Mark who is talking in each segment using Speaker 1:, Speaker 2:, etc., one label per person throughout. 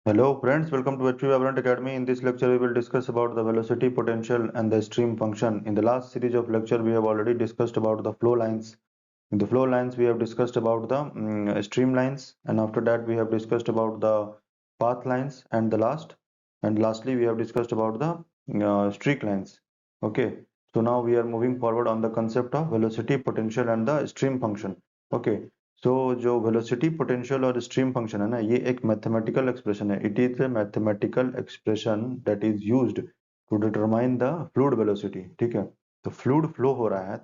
Speaker 1: Hello friends, welcome to Achieve Vibrant Academy. In this lecture, we will discuss about the velocity, potential and the stream function. In the last series of lecture, we have already discussed about the flow lines. In the flow lines, we have discussed about the streamlines, and after that, we have discussed about the path lines, and lastly, we have discussed about the streak lines. Okay, so now we are moving forward on the concept of velocity, potential and the stream function. Okay, so जो velocity potential और stream function है ना, ये एक mathematical expression है. It is a mathematical expression that is used to determine the fluid velocity. ठीक है, तो फ्लूइड फ्लो हो रहा है,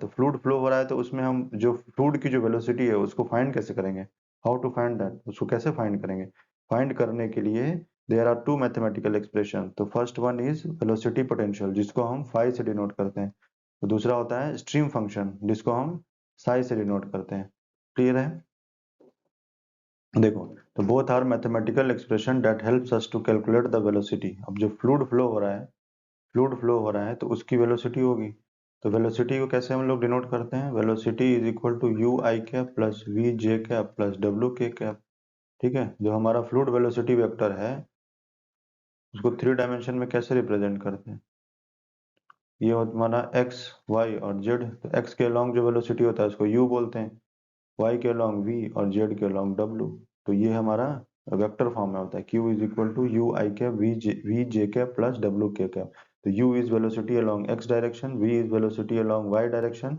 Speaker 1: तो उसमें हम जो फ्लूइड की जो वेलोसिटी है उसको फाइंड कैसे करेंगे, हाउ टू फाइंड दैट, उसको कैसे फाइंड करेंगे. फाइंड करने के लिए there are two mathematical expression. तो first one is velocity potential, जिसको हम फाई से डिनोट करते हैं. तो दूसरा होता है स्ट्रीम फंक्शन, जिसको हम साई से डिनोट करते हैं. क्लियर है. देखो, तो both are mathematical expression that helps us to calculate the velocity. अब जो फ्लूइड फ्लो हो रहा है तो उसकी वेलोसिटी होगी. तो वेलोसिटी को कैसे हम लोग डिनोट करते हैं, velocity is equal to u i cap plus v j cap plus डब्ल्यू के कैप. ठीक है, जो हमारा फ्लूइड वेलोसिटी वेक्टर है उसको 3 डायमेंशन में कैसे रिप्रेजेंट करते हैं, ये हमारा एक्स वाई और जेड. तो एक्स के अलॉन्ग जो वेलोसिटी होता है उसको यू बोलते हैं, y के अलॉन्ग v और z के अलॉन्ग w. तो ये हमारा वेक्टर फॉर्म में होता है, q is equal to u i cap v j cap plus डब्ल्यू के कैप. तो u is velocity along x direction, v is velocity along y direction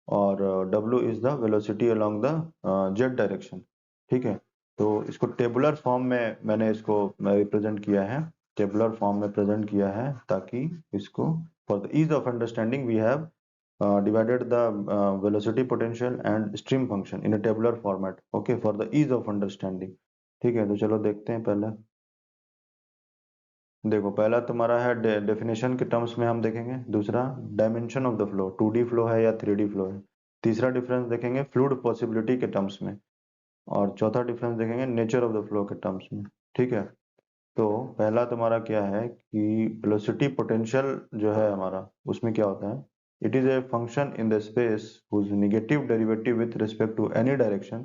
Speaker 1: और w is the velocity along the z direction. ठीक है, तो इसको tabular form में मैंने इसको रिप्रेजेंट किया है, टेबुलर फॉर्म में प्रेजेंट किया है, ताकि इसको for the ease of understanding we have divided the velocity potential and stream function in a tabular format. Okay, for the ease of understanding. ठीक है, तो चलो देखते हैं. पहले देखो, पहला तुम्हारा है डेफिनेशन के टर्म्स में हम देखेंगे. दूसरा dimension of the flow, 2D flow है या 3D फ्लो है. तीसरा डिफरेंस देखेंगे फ्लूइड पॉसिबिलिटी के टर्म्स में. और चौथा डिफरेंस देखेंगे नेचर ऑफ द फ्लो के टर्म्स में. ठीक है, तो पहला तुम्हारा क्या है कि वेलोसिटी पोटेंशियल जो है हमारा, उसमें क्या होता है, it is a function in the space whose negative derivative with respect to any direction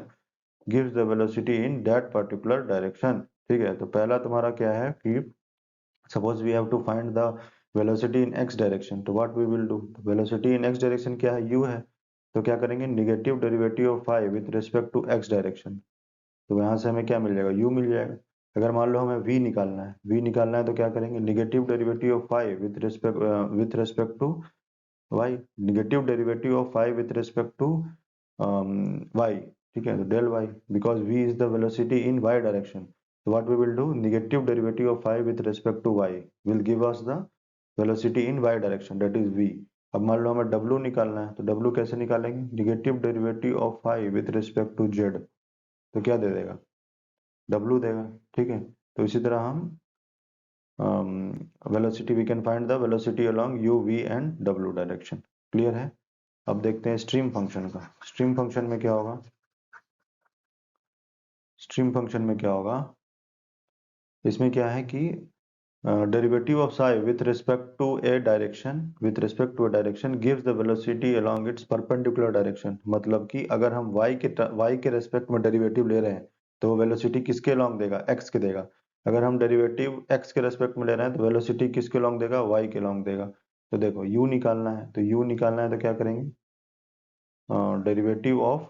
Speaker 1: gives the velocity in that particular direction. ठीक है, तो पहला तुम्हारा क्या है कि suppose we have to find the velocity in x direction. तो what we will do, velocity in x direction क्या है, u है. तो क्या करेंगे, negative derivative of phi with respect to x direction. तो यहाँ से हमें क्या मिल जाएगा, u मिल जाएगा. अगर मान लो हमें v निकालना है तो क्या करेंगे, negative derivative of phi with respect to y, negative derivative of phi with respect to y. ठीक है, तो del y, because v is the velocity in y direction. so what we will do, negative derivative of phi with respect to y will give us the velocity in y direction, that is v. अब मान लो हमें w निकालना है, तो w कैसे निकालेंगे, negative derivative of phi with respect to z. तो क्या दे देगा, w देगा. ठीक है, तो इसी तरह हम velocity, we can find the velocity along u v and w direction. Clear है. अब देखते हैं स्ट्रीम फंक्शन का. स्ट्रीम फंक्शन में क्या होगा, स्ट्रीम फंक्शन में क्या होगा, इसमें क्या है कि derivative of psi with respect to a direction, with respect to a direction gives the velocity along its perpendicular direction. मतलब कि अगर हम y के रेस्पेक्ट में डेरिवेटिव ले रहे हैं तो वेलोसिटी किसके अलोंग देगा, x के देगा. अगर हम डेरिवेटिव x के रेस्पेक्ट में ले रहे हैं तो वेलोसिटी किसके अलोंग देगा, y के अलोंग देगा. तो देखो u निकालना है, तो क्या करेंगे, डेरिवेटिव ऑफ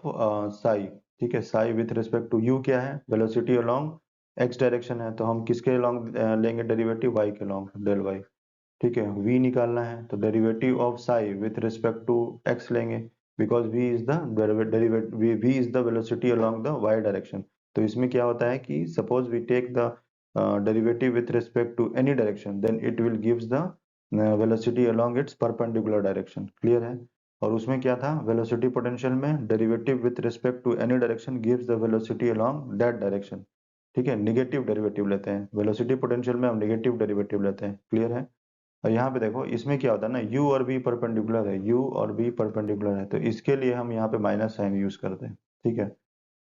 Speaker 1: साई. ठीक है, psi with respect to u क्या है, वेलोसिटी अलोंग एक्स डायरेक्शन है, तो हम किसके अलोंग लेंगे डेरिवेटिव, वाई के अलोंग, डेल वाई. ठीक है, v निकालना है तो derivative of psi with respect to x लेंगे, because v is the derivative, v is the velocity along the y direction. तो इसमें क्या होता है कि suppose we take the derivative with respect to any direction, then it will gives the velocity along its perpendicular direction. Clear है. और उसमें क्या था, वेलोसिटी पोटेंशियल में derivative with respect to any direction gives the velocity along that direction. ठीक है, negative derivative लेते हैं, वेलोसिटी पोटेंशियल में हम निगेटिव डेरिवेटिव लेते हैं. क्लियर है. और यहाँ पे देखो, इसमें क्या होता है ना, u और v परपेंडिकुलर है, u और v परपेंडिकुलर है, तो इसके लिए हम यहाँ पे माइनस साइन यूज करते हैं. ठीक है,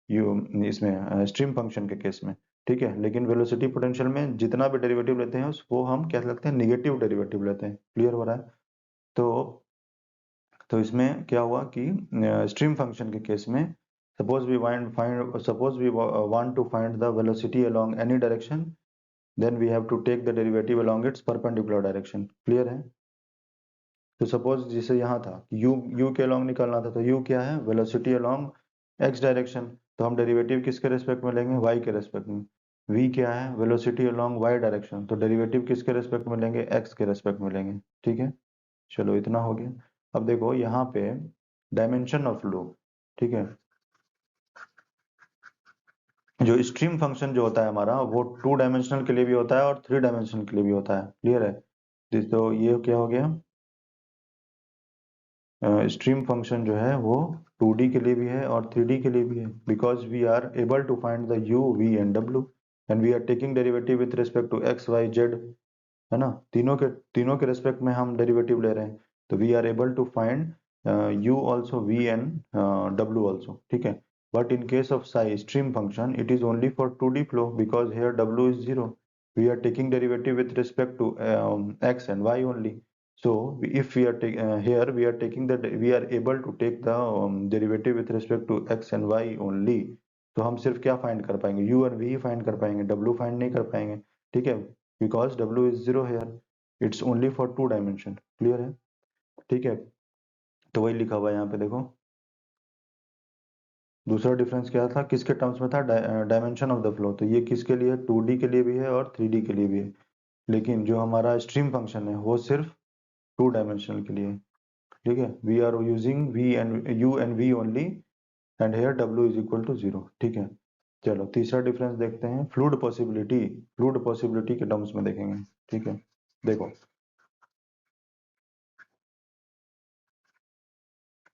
Speaker 1: u इसमें स्ट्रीम फंक्शन के केस में. ठीक है, लेकिन वेलोसिटी पोटेंशियल में जितना भी डेरिवेटिव लेते हैं उसको हम क्या लगते हैं, निगेटिव डेरिवेटिव लेते हैं. क्लियर हो रहा है. तो इसमें क्या हुआ कि स्ट्रीम फंक्शन के केस में suppose we want to find the velocity along any direction, then we have to take the derivative along its perpendicular direction. Clear है? तो सपोज जैसे यहाँ था u के along निकालना था, तो u क्या है? वेलोसिटी along x डायरेक्शन, तो हम डेरिवेटिव किसके रेस्पेक्ट में लेंगे? y के रेस्पेक्ट में। v क्या है? वेलोसिटी along y डायरेक्शन, तो डेरिवेटिव किसके रेस्पेक्ट में लेंगे? x के रेस्पेक्ट में लेंगे। ठीक है, चलो इतना हो गया। अब देखो यहाँ पे डायमेंशन ऑफ फ्लो, ठीक है, जो स्ट्रीम फंक्शन जो होता है हमारा, वो 2 डायमेंशनल के लिए भी होता है और 3 डायमेंशनल के लिए भी होता है। क्लियर है? तो ये क्या हो गया, स्ट्रीम फंक्शन जो है वो 2D के लिए भी है और 3D के लिए भी है, because we are able to find the u v and w and we are taking derivative with respect to x y z, है ना? तीनों के रेस्पेक्ट में हम डेरिवेटिव ले रहे हैं, तो we are able to find u also v and w also, ठीक है। But in case of psi stream function it is only for 2D flow because here w is 0, we are taking derivative with respect to x and y only. So if we are here we are taking the we are able to take the derivative with respect to x and y only, तो हम सिर्फ क्या find कर पाएंगे? u और v ही find कर पाएंगे, w find नहीं कर पाएंगे, ठीक है, because w is 0 here, it's only for 2 dimension। Clear है? ठीक है, तो वही लिखा हुआ है यहाँ पे देखो। दूसरा डिफरेंस क्या था, किसके टर्म्स में था? डायमेंशन ऑफ द फ्लो, तो ये किसके लिए? 2D के लिए भी है और 3D के लिए भी है, लेकिन जो हमारा स्ट्रीम फंक्शन है वो सिर्फ 2 डायमेंशनल के लिए है। ठीक है, we are using v and u and v only and here w is equal to 0। ठीक है, चलो तीसरा डिफरेंस देखते हैं, फ्लूइड पॉसिबिलिटी के टर्म्स में देखेंगे। ठीक है, देखो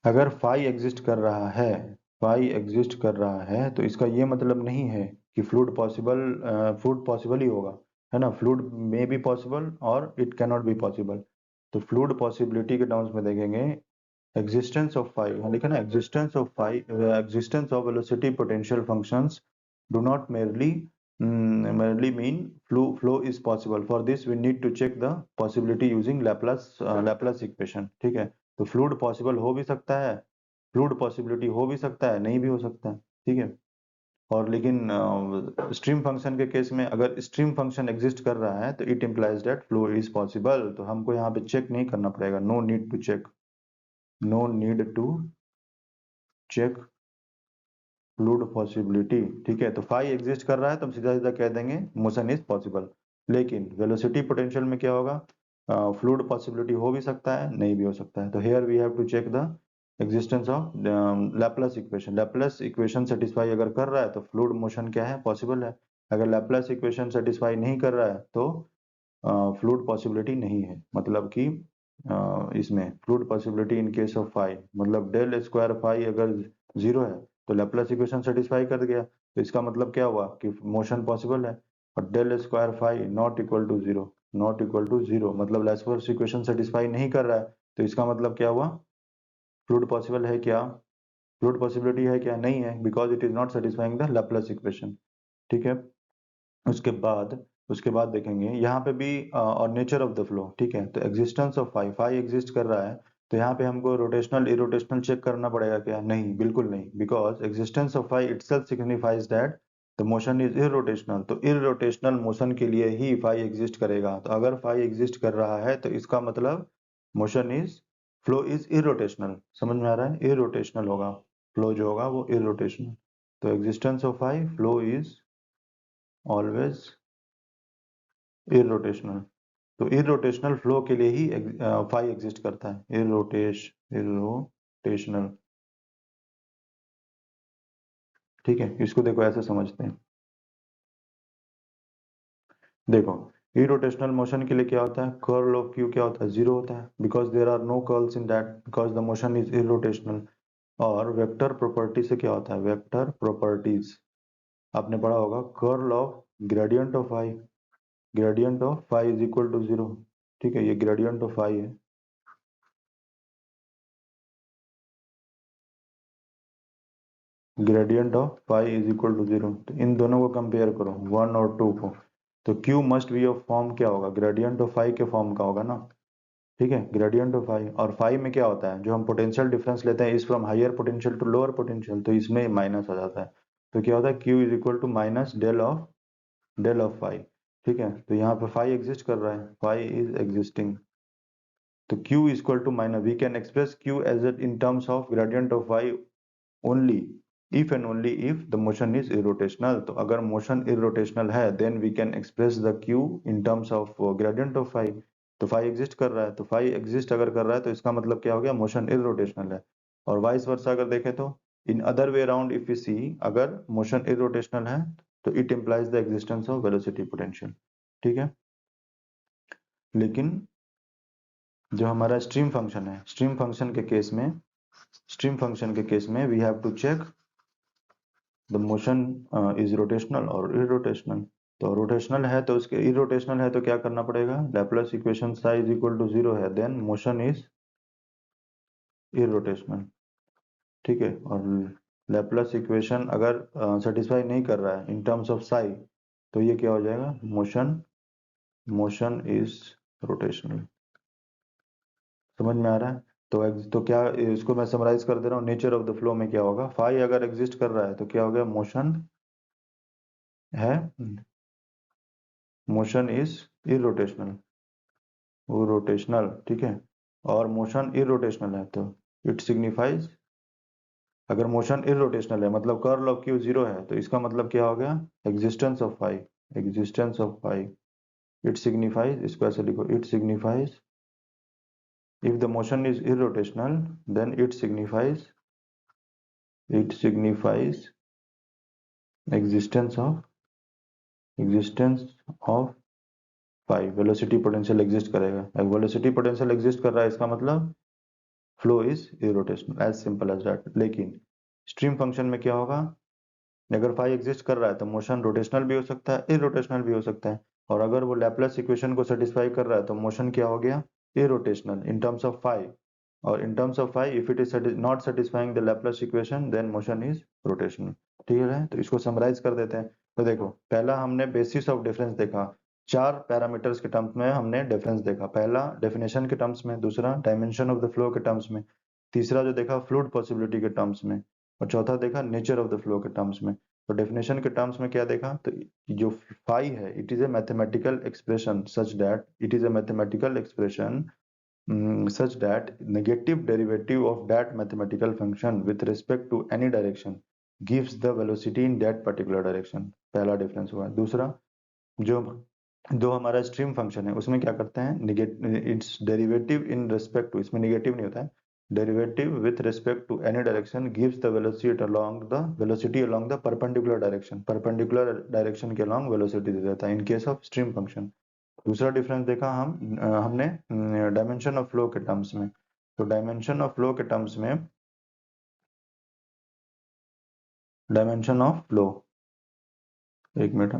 Speaker 1: अगर फाई एग्जिस्ट कर रहा है, तो इसका ये मतलब नहीं है कि फ्लूइड पॉसिबल ही होगा, है ना? फ्लूइड में बी पॉसिबल और it can not be possible. तो फ्लूइड पॉसिबिलिटी के टर्म्स में देखेंगे, existence of phi, हाँ लिखा ना, existence of velocity potential functions do not merely mean flow is possible. For this we need to check the possibility using Laplace equation। ठीक है, तो फ्लूइड पॉसिबल हो भी सकता है, फ्लूइड पॉसिबिलिटी हो भी सकता है, नहीं भी हो सकता है। ठीक है, और लेकिन स्ट्रीम फंक्शन के केस में अगर स्ट्रीम फंक्शन एग्जिस्ट कर रहा है तो it implies that flow is possible, तो हमको यहाँ पे चेक नहीं करना पड़ेगा, no need to check fluid possibility. ठीक है, तो फाई एग्जिस्ट कर रहा है तो हम सीधा सीधा कह देंगे मोशन इज पॉसिबल, लेकिन वेलोसिटी पोटेंशियल में क्या होगा? फ्लूइड पॉसिबिलिटी हो भी सकता है, नहीं भी हो सकता है। तो here we have to check the existence of Laplace equation satisfy अगर कर रहा है तो फ्लूइड मोशन क्या है? पॉसिबल है। अगर लैपलेस इक्वेशन सेटिस्फाई नहीं कर रहा है तो फ्लूइड पॉसिबिलिटी नहीं है। मतलब कि इसमें fluid possibility in case of phi, मतलब डेल स्क्वायर फाई अगर 0 है तो लैपलेस इक्वेशन सेटिस्फाई कर गया, तो इसका मतलब क्या हुआ कि मोशन पॉसिबल है। और del square phi not equal to zero मतलब लैपलेस इक्वेशन सेटिस्फाई नहीं कर रहा है, तो इसका मतलब क्या हुआ? फ्लूइड पॉसिबल है क्या? फ्लूइड पॉसिबिलिटी है क्या? नहीं है, because it is not satisfying the Laplace equation. ठीक है, उसके बाद देखेंगे यहाँ पे भी और नेचर ऑफ द फ्लो। ठीक है, तो एग्जिस्टेंस ऑफ फाई एग्जिस्ट कर रहा है, तो यहाँ पे हमको रोटेशनल इरोटेशनल चेक करना पड़ेगा क्या? नहीं, बिल्कुल नहीं, because existence of phi itself signifies that the motion is irrotational, तो इरोटेशनल मोशन के लिए ही फाई एग्जिस्ट करेगा। तो अगर फाई एग्जिस्ट कर रहा है तो इसका मतलब motion is flow is irrotational. समझ में आ रहा है? इरोटेशनल होगा, फ्लो जो होगा वो इरोटेशनल। तो existence of phi, flow is always irrotational. तो इरोटेशनल फ्लो के लिए ही फाई एग्जिस्ट करता है, इरोटेशनल। ठीक है, इसको देखो ऐसे समझते हैं। देखो इरोटेशनल मोशन के लिए क्या होता है? कर्ल ऑफ क्यू क्या होता है? 0 होता है, because there are no curls in that, because the motion is irrotational. और वेक्टर प्रॉपर्टी से क्या होता है? वेक्टर प्रॉपर्टीज आपने पढ़ा होगा, curl of gradient of phi is equal to 0। ठीक है, ये ग्रेडियंट ऑफ फाई है, gradient of phi is equal to 0। तो इन दोनों को कंपेयर करो, 1 और 2 को, तो Q must be of form क्या होगा? ग्रेडियंट ऑफ फाई के फॉर्म का होगा ना। ठीक है, ग्रेडियंट ऑफ फाई, और फाई में क्या होता है? जो हम पोटेंशियल डिफरेंस लेते हैं is from higher potential to lower potential, तो इसमें माइनस हो जाता है, तो क्या होता है? Q is equal to minus del of phi. ठीक है, तो यहाँ पे फाई एग्जिस्ट कर रहा है, फाई इज एग्जिस्टिंग, तो q equal to minus, we can express q as it in terms of gradient of y only if and only if the motion is irrotational. तो अगर मोशन इरोटेशनल है then we can express the q in terms of gradient of phi. तो phi exist कर रहा है, तो phi exist अगर कर रहा है तो इसका मतलब क्या हो गया, मोशन इरोटेशनल है। और वाइस वर्सा अगर देखें तो in other way around if you see, अगर मोशन इरोटेशनल है तो it implies the existence of velocity potential. ठीक है, लेकिन जो हमारा स्ट्रीम फंक्शन है, स्ट्रीम फंक्शन के केस में, स्ट्रीम फंक्शन के केस में we have to check the motion is rotational और इरोटेशनल। तो रोटेशनल है तो उसके, इरोटेशनल है तो क्या करना पड़ेगा, Laplace equation psi is equal to 0 है, देन मोशन इज इरोटेशनल। ठीक है, और लैपलेस इक्वेशन अगर सेटिस्फाई नहीं कर रहा है इन टर्म्स ऑफ साई, तो ये क्या हो जाएगा, मोशन, मोशन इज रोटेशनल। समझ में आ रहा है? तो क्या, इसको मैं समराइज कर दे रहा हूँ, नेचर ऑफ द फ्लो में क्या होगा, फाई अगर एग्जिस्ट कर रहा है तो क्या हो गया, मोशन है, मोशन इज इरोटेशनल, वो रोटेशनल। ठीक है, और मोशन इरोटेशनल है तो इट सिग्निफाइज, अगर मोशन इरोटेशनल है मतलब कर्ल ऑफ क्यू 0 है, तो इसका मतलब क्या हो गया, existence of phi, existence of phi. It signifies, इसको ऐसे लिखो, it signifies if the motion is irrotational then it signifies existence of phi, velocity potential exist करेगा। अगर वेलोसिटी पोटेंशियल एग्जिस्ट कर रहा है इसका मतलब flow is irrotational, as simple as that. लेकिन स्ट्रीम फंक्शन में क्या होगा, अगर फाई एग्जिस्ट कर रहा है तो मोशन रोटेशनल भी हो सकता है, इरोटेशनल भी हो सकता है। और अगर वो लैपलेस इक्वेशन को सेटिस्फाई कर रहा है तो मोशन क्या हो गया, irrotational in terms of phi. और in terms of phi if it is not satisfying the Laplace equation then motion is rotational। ठीक है, तो इसको समराइज कर देते हैं। तो देखो, पहला हमने बेसिस ऑफ डिफरेंस देखा, चार पैरामीटर्स के टर्म्स में हमने डिफरेंस देखा, पहला डेफिनेशन के टर्म्स में, दूसरा डायमेंशन ऑफ द फ्लो के टर्म्स में, तीसरा जो देखा फ्लूइड पॉसिबिलिटी के टर्म्स में, और चौथा देखा नेचर ऑफ द फ्लो के टर्म्स में। तो डेफिनेशन के टर्म्स में क्या देखा, तो जो फाई है it is a mathematical expression such that, it is a mathematical expression such that negative derivative of that mathematical function with respect to any direction gives the velocity in that particular direction। पहला difference हुआ। दूसरा, जो जो हमारा stream function है उसमें क्या करते हैं, its derivative in respect to, इसमें नेगेटिव नहीं होता है, derivative with respect to any direction gives the velocity along the perpendicular direction, perpendicular direction के अलोंग वेलोसिटी दे देता है in case of stream function. दूसरा डिफरेंस देखा हमने डायमेंशन ऑफ फ्लो के टर्म्स में। तो डायमेंशन ऑफ फ्लो के टर्म्स में, डायमेंशन ऑफ फ्लो, एक मिनट,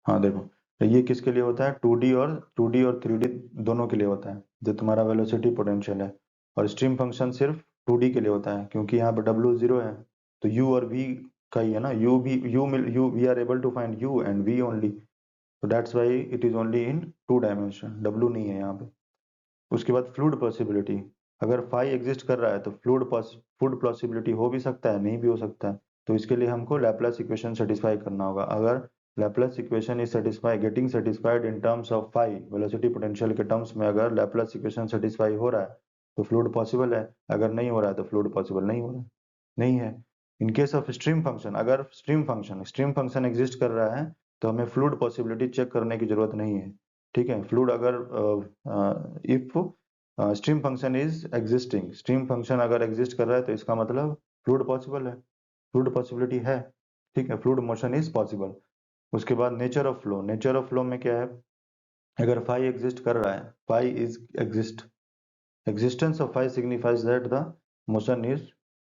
Speaker 1: हाँ देखो, तो ये किसके लिए होता है, 2D और 3D दोनों के लिए होता है, जो तुम्हारा वेलोसिटी पोटेंशियल है। और स्ट्रीम फंक्शन सिर्फ 2D के लिए होता है, क्योंकि यहाँ पे W 0 है, तो U और V का ही है ना, U भी, U we are able to find U and V only, तो that's why it is only in 2 dimension, W नहीं है यहाँ पे। उसके बाद फ्लूइड पॉसिबिलिटी, अगर फाई एग्जिस्ट कर रहा है तो फ्लूइड पॉसिबिलिटी हो भी सकता है, नहीं भी हो सकता है। तो इसके लिए हमको लैपलेस इक्वेशन सेटिस्फाई करना होगा। अगर Laplace equation is getting satisfied in terms of phi, velocity potential के टर्म्स में अगर लैपलेस इक्वेशन सेटिस्फाई हो रहा है तो फ्लूइड पॉसिबल है, अगर नहीं हो रहा है तो फ्लूइड पॉसिबल नहीं हो रहा है, नहीं है। In case of stream function, अगर स्ट्रीम फंक्शन एग्जिस्ट कर रहा है तो हमें फ्लूइड पॉसिबिलिटी चेक करने की जरूरत नहीं है। ठीक है, फ्लूइड अगर if stream function is existing, stream function अगर एग्जिस्ट कर रहा है तो इसका मतलब फ्लूइड पॉसिबल है, फ्लूइड पॉसिबिलिटी है। ठीक है, फ्लूइड मोशन इज पॉसिबल। उसके बाद nature of flow, nature of flow में क्या है, अगर फाई एग्जिस्ट कर रहा है, phi is exist, existence of phi signifies that the motion is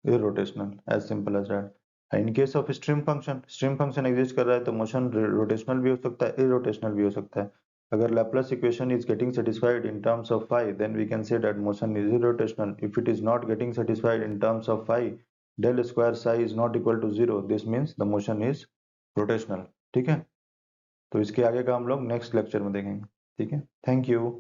Speaker 1: irrotational, as simple as that। in case of stream function exist कर रहा है तो motion rotational भी हो सकता है, irrotational भी हो सकता है। अगर Laplace equation is getting satisfied in terms of phi then we can say that motion is irrotational। if it is not getting satisfied in terms of phi, del square psi is not equal to 0, this means the motion is rotational। ठीक है, तो इसके आगे का हम लोग next lecture में देखेंगे। ठीक है, थैंक यू।